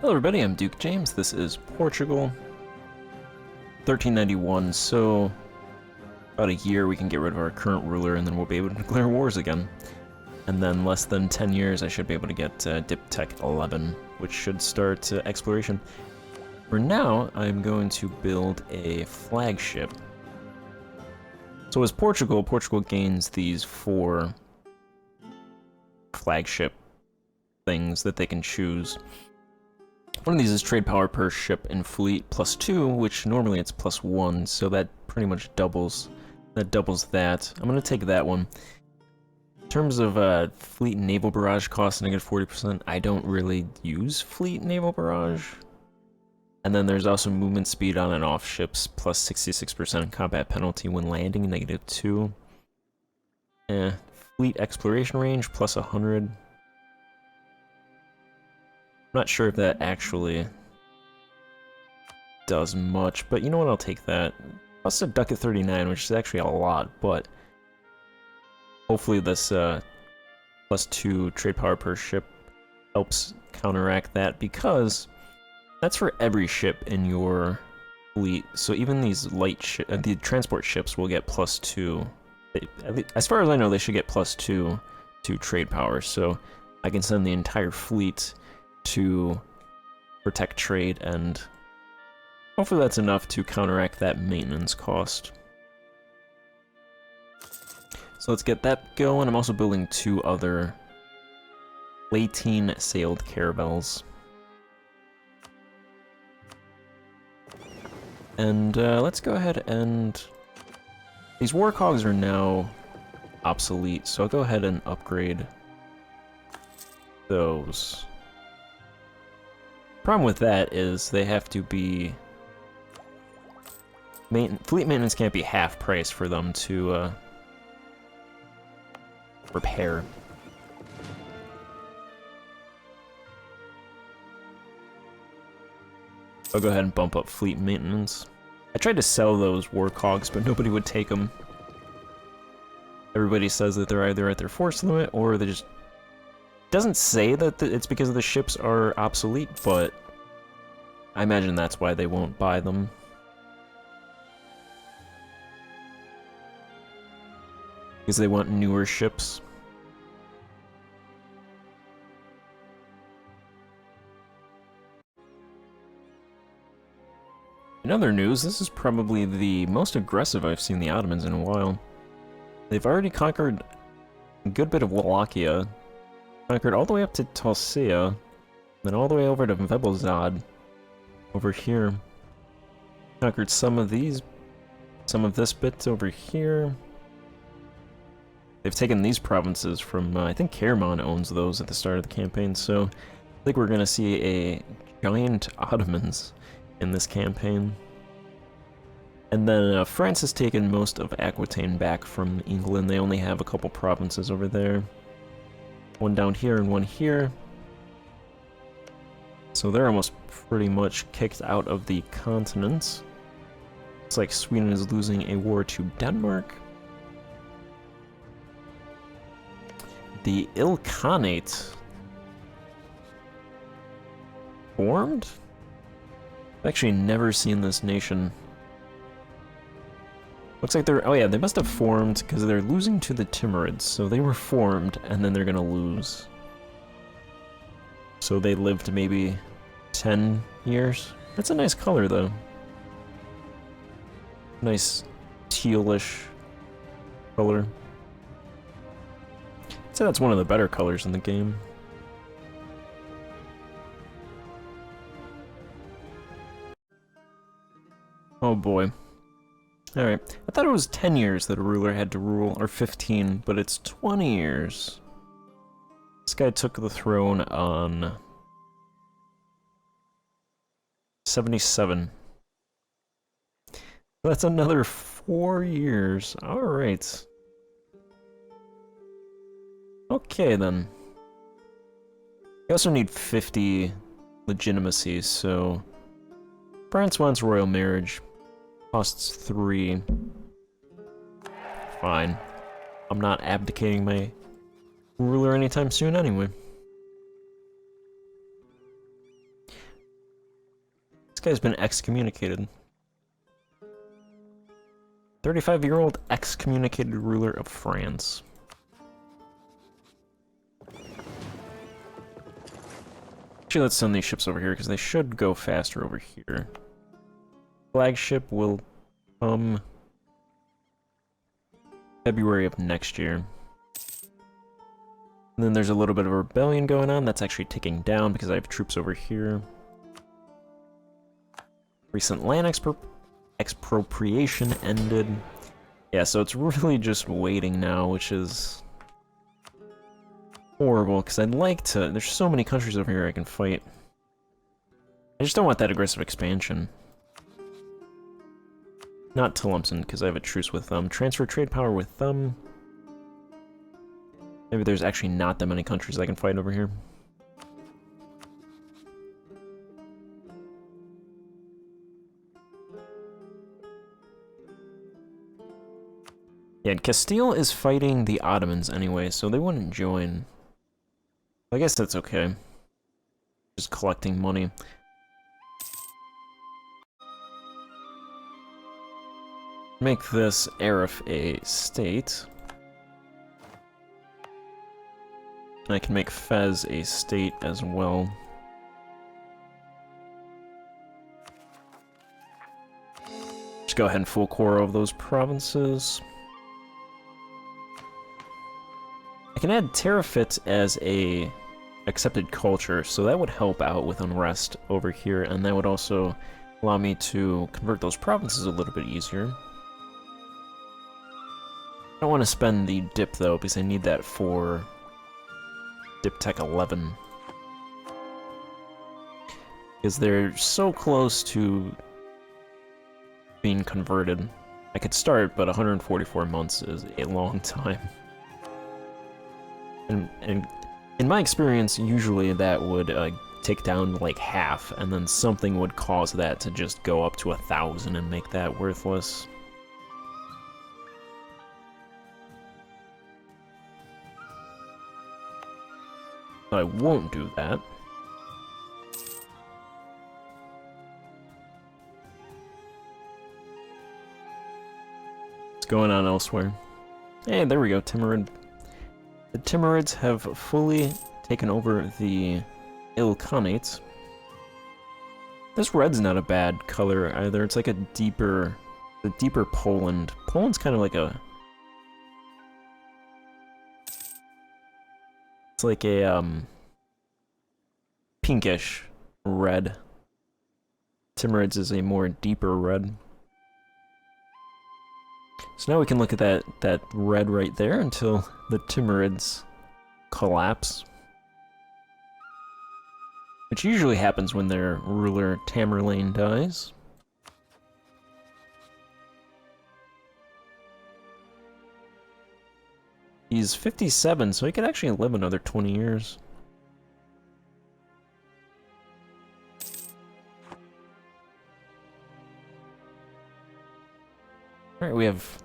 Hello everybody, I'm Duke James. This is Portugal. 1391, so about a year we can get rid of our current ruler and then we'll be able to declare wars again. And then less than 10 years I should be able to get Diptech 11, which should start exploration. For now, I'm going to build a flagship. So as Portugal gains these 4 flagship things that they can choose. One of these is trade power per ship and fleet +2, which normally it's +1, so that pretty much doubles. That doubles that. I'm gonna take that one. In terms of fleet and naval barrage cost, -40%, I don't really use fleet naval barrage. And then there's also movement speed on and off ships, +66% combat penalty when landing, -2. Fleet exploration range, +100. I'm not sure if that actually does much, but you know what, I'll take that. Also duck at 39, which is actually a lot, but hopefully this +2 trade power per ship helps counteract that, because that's for every ship in your fleet. So even these the transport ships will get +2. As far as I know, they should get +2 to trade power, so I can send the entire fleet to protect trade, and hopefully that's enough to counteract that maintenance cost. So let's get that going. I'm also building 2 other Latine sailed caravels. And let's go ahead and... These warcogs are now obsolete, so I'll go ahead and upgrade those. Problem with that is they have to be... Fleet maintenance can't be half price for them to repair. I'll go ahead and bump up fleet maintenance. I tried to sell those warcogs, but nobody would take them. Everybody says that they're either at their force limit or they just... Doesn't say that it's because the ships are obsolete, but I imagine that's why they won't buy them. Because they want newer ships. In other news, this is probably the most aggressive I've seen the Ottomans in a while. They've already conquered a good bit of Wallachia. Conquered all the way up to Tulcea, then all the way over to Vebelzad, over here. Conquered some of this bit over here. They've taken these provinces from, I think Karaman owns those at the start of the campaign, so I think we're gonna see a giant Ottomans in this campaign. And then France has taken most of Aquitaine back from England. They only have a couple provinces over there. One down here and one here. So they're almost pretty much kicked out of the continent. Looks like Sweden is losing a war to Denmark. The Ilkhanate formed? I've actually never seen this nation. Looks like they're... Oh yeah, they must have formed because they're losing to the Timurids. So they were formed, and then they're gonna lose. So they lived maybe 10 years. That's a nice color, though. Nice tealish color. I'd say that's one of the better colors in the game. Oh boy. Alright, I thought it was 10 years that a ruler had to rule, or 15, but it's 20 years. This guy took the throne on 77. That's another 4 years. Alright. Okay then. You also need 50 legitimacy, so... France wants royal marriage. Costs 3. Fine. I'm not abdicating my ruler anytime soon anyway. guy's been excommunicated. 35-year-old excommunicated ruler of France. Actually, let's send these ships over here, because they should go faster over here. Flagship will come February of next year. And then there's a little bit of a rebellion going on. That's actually ticking down because I have troops over here. Recent land expropriation ended. Yeah, so it's really just waiting now, which is horrible, because I'd like to... There's so many countries over here I can fight. I just don't want that aggressive expansion. Not Tlemcen, because I have a truce with them. Transfer trade power with them. Maybe there's actually not that many countries I can fight over here. Yeah, and Castile is fighting the Ottomans anyway, so they wouldn't join. I guess that's okay. Just collecting money. Make this Arif a state. And I can make Fez a state as well. Just go ahead and full core of those provinces. I can add Terrafit as a accepted culture, so that would help out with unrest over here, and that would also allow me to convert those provinces a little bit easier. I don't want to spend the dip though, because I need that for Dip Tech 11. Because they're so close to being converted. I could start, but 144 months is a long time. And in my experience, usually that would take down like half, and then something would cause that to just go up to 1,000 and make that worthless. So I won't do that. What's going on elsewhere? Hey, there we go, Timurid. The Timurids have fully taken over the Ilkhanates. This red's not a bad color either. It's like a deeper Poland. Poland's kind of like a... It's like a, pinkish red. Timurids is a more deeper red. So now we can look at that red right there until the Timurids collapse. Which usually happens when their ruler Tamerlane dies. He's 57, so he could actually live another 20 years. Alright, we have...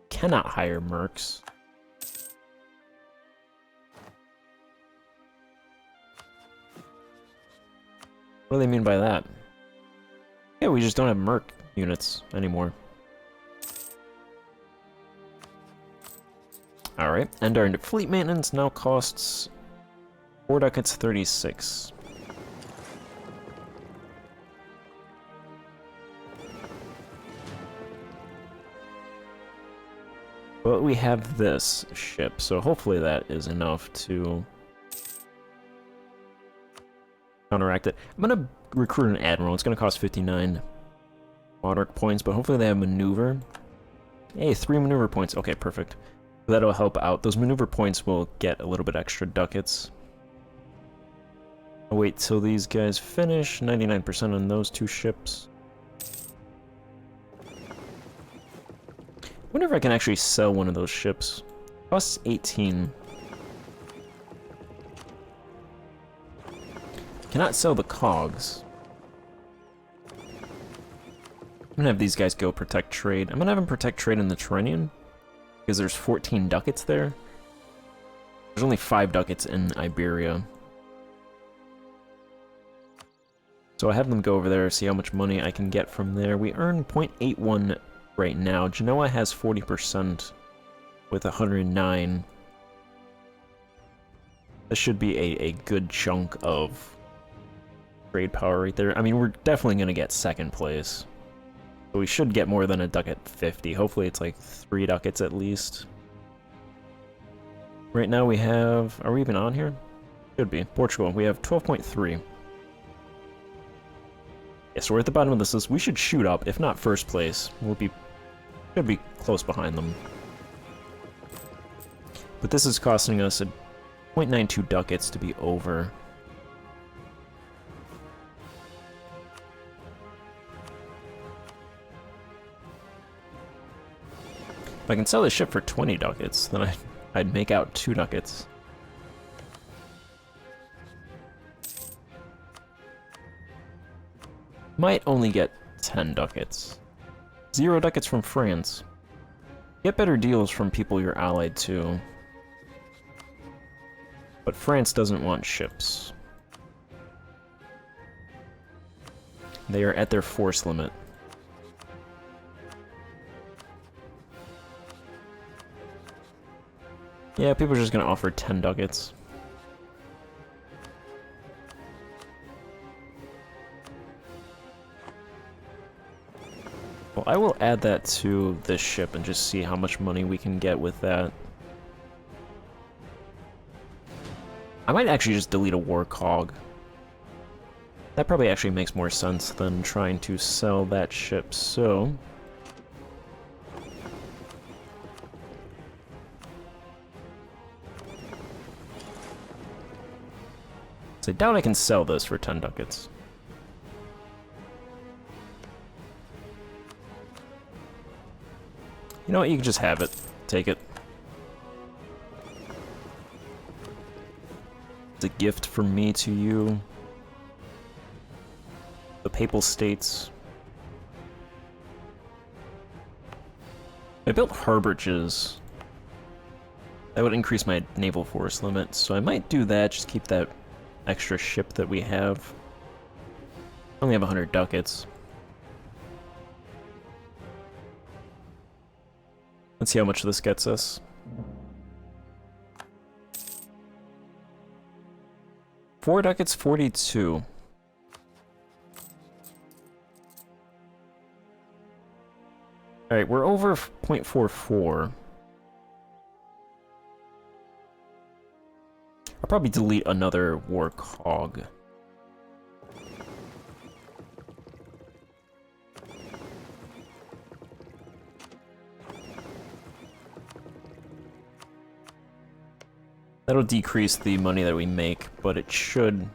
Cannot hire mercs. What do they mean by that? Yeah, we just don't have merc units anymore. Alright, and our fleet maintenance now costs 4 ducats 36. But we have this ship, so hopefully that is enough to counteract it. I'm gonna recruit an admiral. It's gonna cost 59 monarch points, but hopefully they have maneuver. Hey, 3 maneuver points. Okay, perfect. That'll help out. Those maneuver points will get a little bit extra ducats. I'll wait till these guys finish. 99% on those 2 ships. I wonder if I can actually sell one of those ships. Costs 18. Cannot sell the cogs. I'm gonna have these guys go protect trade. I'm gonna have them protect trade in the Tyrrhenian, because there's 14 ducats there. There's only 5 ducats in Iberia. So I have them go over there, see how much money I can get from there. We earn 0.81 right now. Genoa has 40% with 109. This should be a good chunk of trade power right there. I mean, we're definitely going to get second place. So we should get more than a ducat 50. Hopefully it's like 3 ducats at least. Right now we have... Are we even on here? Should be. Portugal, we have 12.3. Yeah, so we're at the bottom of this list. We should shoot up, if not first place. Should be close behind them. But this is costing us a 0.92 ducats to be over. If I can sell this ship for 20 ducats, then I'd make out 2 ducats. Might only get 10 ducats. 0 ducats from France. Get better deals from people you're allied to. But France doesn't want ships. They are at their force limit. Yeah, people are just gonna offer 10 ducats. Well, I will add that to this ship and just see how much money we can get with that. I might actually just delete a war cog. That probably actually makes more sense than trying to sell that ship, so... So I doubt I can sell this for 10 ducats. You know what, you can just have it. Take it. It's a gift from me to you. The Papal States. I built harborages. That would increase my naval force limit, so I might do that, just keep that extra ship that we have. I only have 100 ducats. Let's see how much this gets us. Four ducats, 42. Alright, we're over 0.44. I'll probably delete another war cog. That'll decrease the money that we make, but it should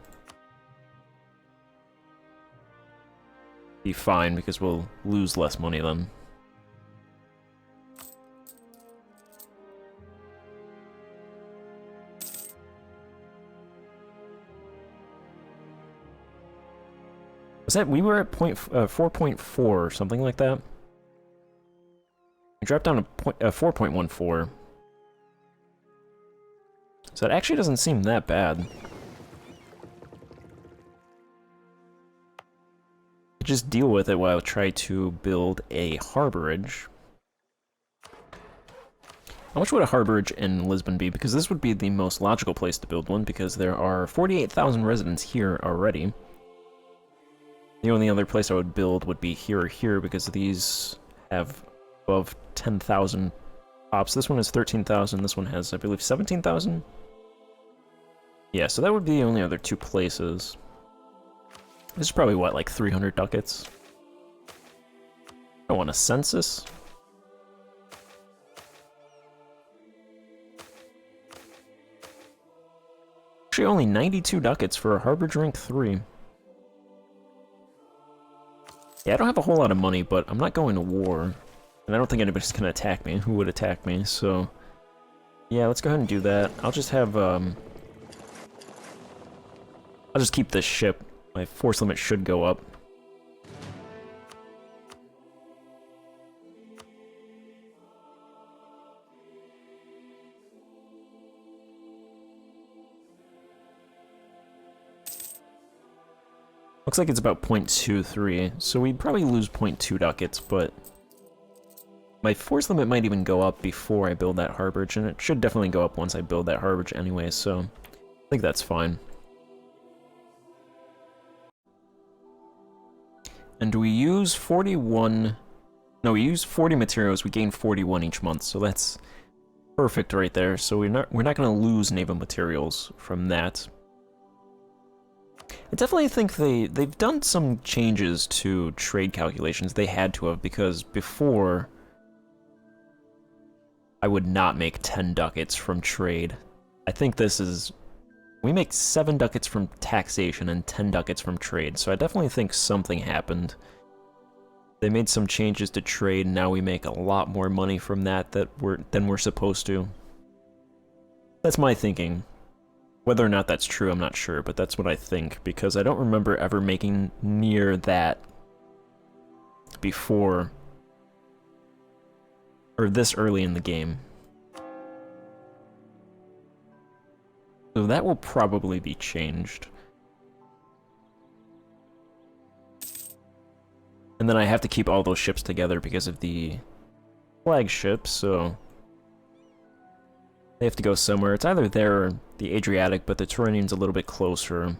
be fine because we'll lose less money then. Was that, we were at 4.4 or something like that? We dropped down to 4.14. So it actually doesn't seem that bad. Just deal with it while I try to build a harborage. How much would a harborage in Lisbon be? Because this would be the most logical place to build one, because there are 48,000 residents here already. The only other place I would build would be here or here, because these have above 10,000 pops. This one has 13,000, this one has, I believe, 17,000? Yeah, so that would be the only other two places. This is probably, what, like 300 ducats? I want a census. Actually, only 92 ducats for a harborage rank 3. Yeah, I don't have a whole lot of money, but I'm not going to war. And I don't think anybody's gonna attack me. Who would attack me? So, yeah, let's go ahead and do that. I'll just have, I'll just keep this ship. My force limit should go up. Looks like it's about 0.23, so we'd probably lose 0.2 ducats, but my force limit might even go up before I build that harborage, and it should definitely go up once I build that harborage anyway, so I think that's fine. And we use 41... No, we use 40 materials, we gain 41 each month, so that's perfect right there. So we're not going to lose naval materials from that. I definitely think they've done some changes to trade calculations. They had to have, because before I would not make 10 ducats from trade. I think this is... We make 7 ducats from taxation and 10 ducats from trade, so I definitely think something happened. They made some changes to trade, and now we make a lot more money from that than we're supposed to. That's my thinking. Whether or not that's true, I'm not sure, but that's what I think, because I don't remember ever making near that before, or this early in the game. So that will probably be changed. And then I have to keep all those ships together because of the flagship, so they have to go somewhere. It's either there or the Adriatic, but the Tyrrhenian's a little bit closer.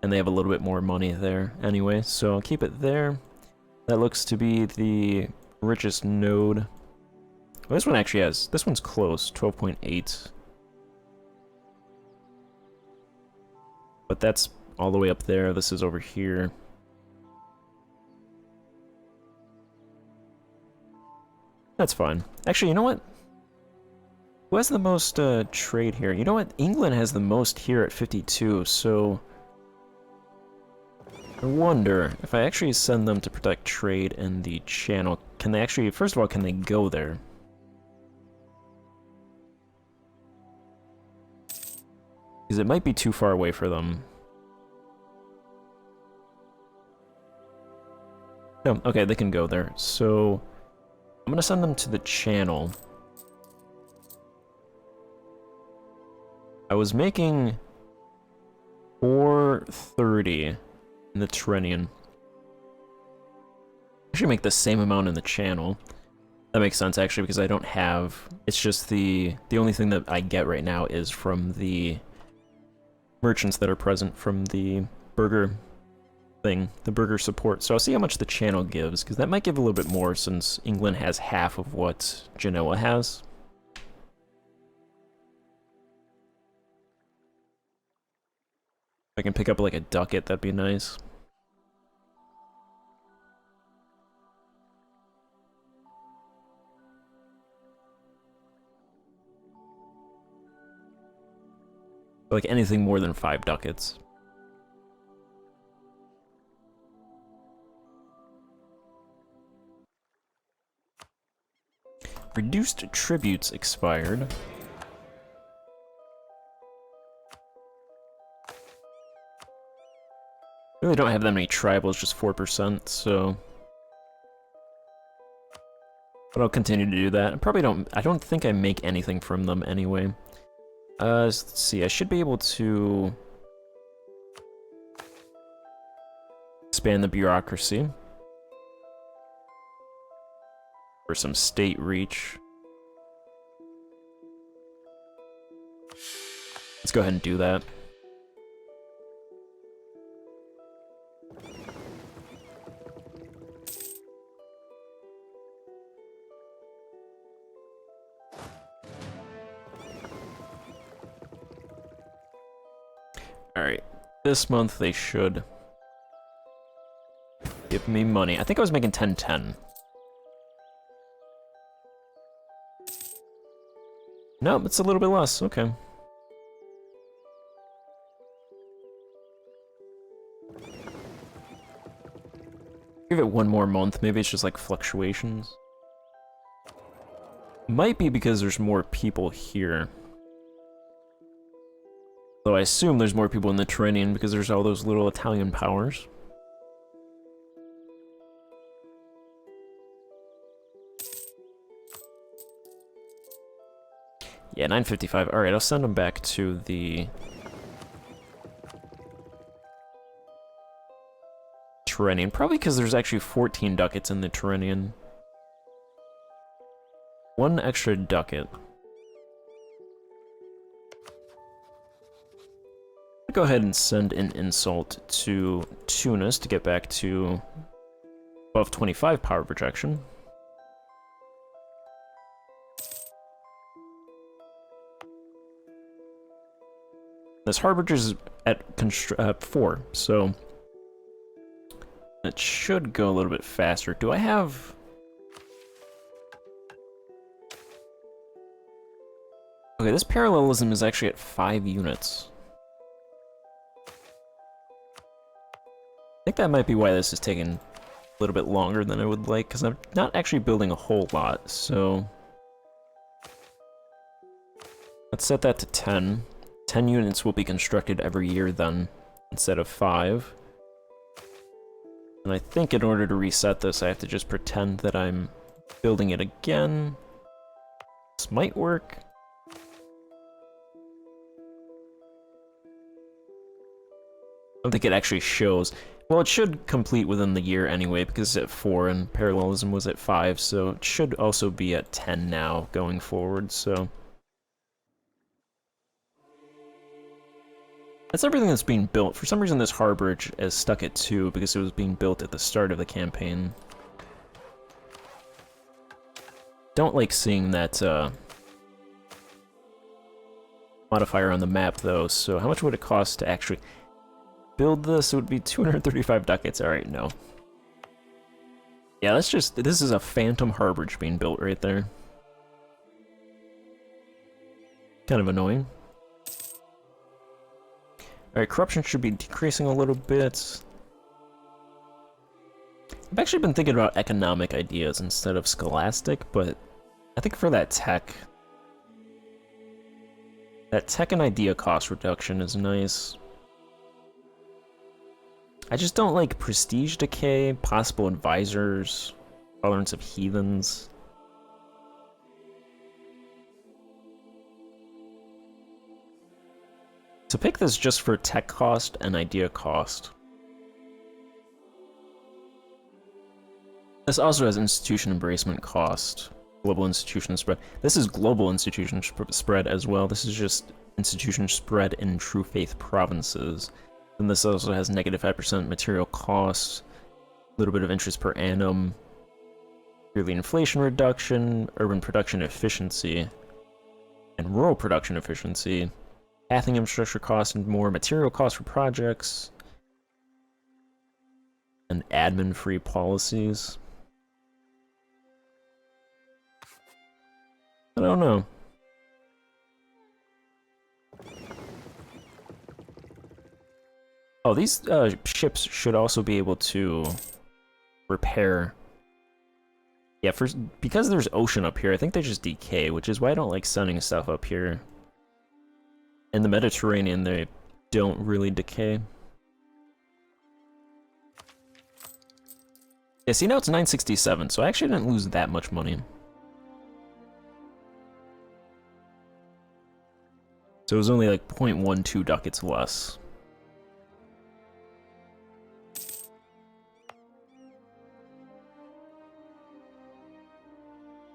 And they have a little bit more money there anyway, so I'll keep it there. That looks to be the richest node. Well, this one actually has, this one's close, 12.8. But that's all the way up there, this is over here. That's fine. Actually, you know what? Who has the most trade here? You know what? England has the most here at 52, so... I wonder if I actually send them to protect trade in the channel, can they actually... First of all, can they go there? Because it might be too far away for them. No, okay, they can go there. So... I'm gonna send them to the channel. I was making 430 in the Tyrrhenian. I should make the same amount in the channel. That makes sense actually, because I don't have... It's just the only thing that I get right now is from the merchants that are present from the burger thing, the burger support. So I'll see how much the channel gives, because that might give a little bit more since England has half of what Genoa has. If I can pick up like a ducat, that'd be nice. Like anything more than 5 ducats. Reduced tributes expired. Really don't have that many tribals, just 4%, so... But I'll continue to do that. I don't think I make anything from them anyway. Let's see, I should be able to... expand the bureaucracy. For some state reach. Let's go ahead and do that. Alright, this month they should give me money. I think I was making 1010. No, it's a little bit less, okay. Give it one more month, maybe it's just like fluctuations. Might be because there's more people here. Though I assume there's more people in the Tyrrhenian because there's all those little Italian powers. Yeah, 955. Alright, I'll send them back to the... Mediterranean. Probably because there's actually 14 ducats in the Mediterranean. One extra ducat. Go ahead and send an insult to Tunis to get back to above 25 power projection. This harbor is at 4, so it should go a little bit faster. Do I have... Okay, this parallelism is actually at 5 units. I think that might be why this is taking a little bit longer than I would like, because I'm not actually building a whole lot, so... Let's set that to 10. 10 units will be constructed every year then, instead of 5. And I think in order to reset this, I have to just pretend that I'm building it again. This might work. I don't think it actually shows. Well, it should complete within the year anyway, because it's at 4 and parallelism was at 5, so it should also be at 10 now going forward, so... That's everything that's being built. For some reason this harborage is stuck at 2 because it was being built at the start of the campaign. Don't like seeing that modifier on the map though, so how much would it cost to actually build this? It would be 235 ducats. Alright, no. Yeah, this is a phantom harborage being built right there. Kind of annoying. Alright, corruption should be decreasing a little bit. I've actually been thinking about economic ideas instead of scholastic, but I think for that tech and idea cost reduction is nice. I just don't like prestige decay, possible advisors, tolerance of heathens. So pick this just for tech cost and idea cost. This also has institution embracement cost, global institution spread. This is global institution spread as well. This is just institution spread in true faith provinces. And this also has negative 5% material costs, a little bit of interest per annum, yearly inflation reduction, urban production efficiency, and rural production efficiency. Pathing infrastructure costs and more material costs for projects, and admin-free policies. I don't know. Oh, these ships should also be able to repair. Yeah, because there's ocean up here, I think they just decay, which is why I don't like sending stuff up here. In the Mediterranean, they don't really decay. Yeah, see, now it's 967, so I actually didn't lose that much money. So it was only like 0.12 ducats less.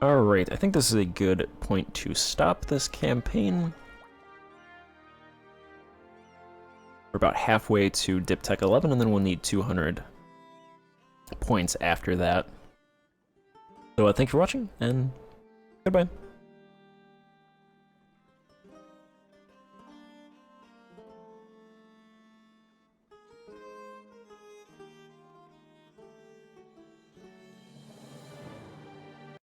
Alright, I think this is a good point to stop this campaign. We're about halfway to Dip Tech 11, and then we'll need 200 points after that. So thanks for watching, and goodbye.